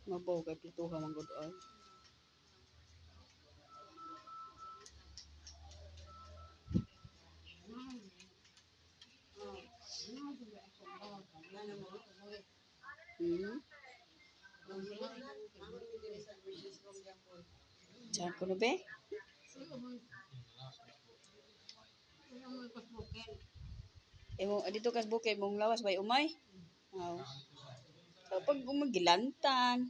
Mabaw kay pituha man gud ay. Hmm. Saan ko na be? Imong dito kas bukid mong lawas bay umay. Aw. Kapag umagilantan,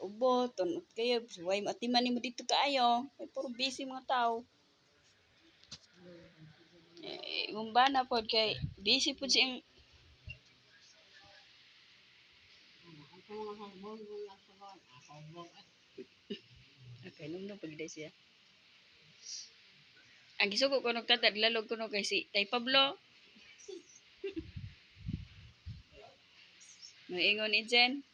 ubot, tunot kayo, suway matiman nimo dito kaayo. Ay puro busy mga tao. Imong bana pod kay busy pod siyang okay, nung pagday siya. Ang gisugo ko nung tatad, lalog ko nung kay si Tay Pablo. Moingon Ijen.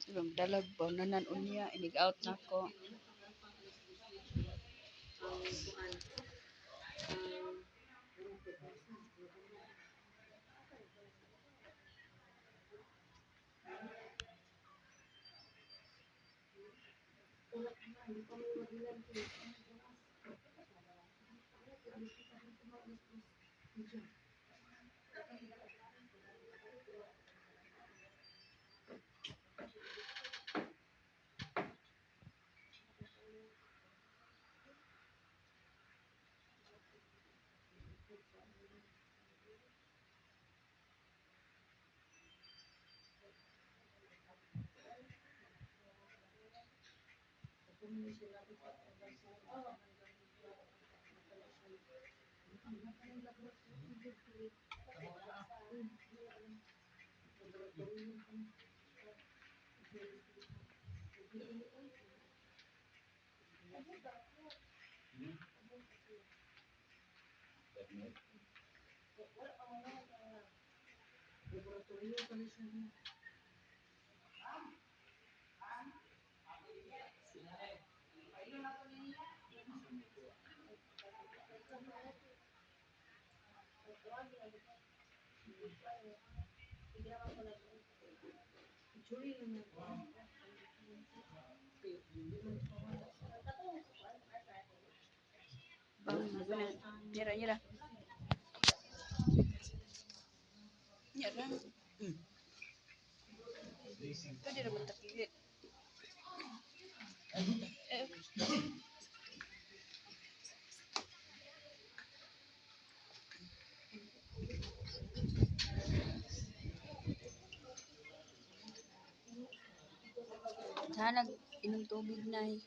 Sulong dalag po, nanan unya, inig out na ko. Bang, naguna. Nyera, nyera. Nyera. Pwede naman takigit. Hanag inom tubig na eh.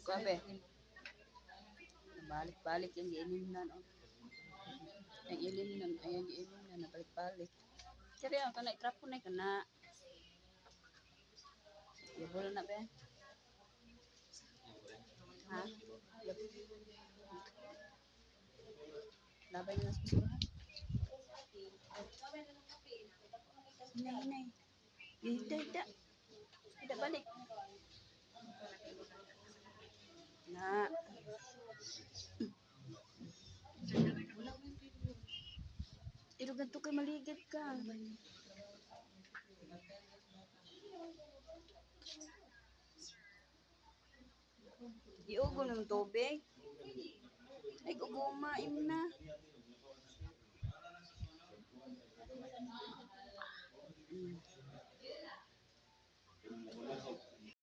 Kape. Balik-balik yung giinim na. No? Ang ilim na, ayan giinim na, nabalik-balik. Kaya ang kanay trapo na kana. Yabol na ba? Ha? Labay na sa basurahan. Hinay, hinay. Hida. Hida balik. Na. Irugan to kay maligid ka. Iugo ng tubig. Ay, guguma, im na. Mm.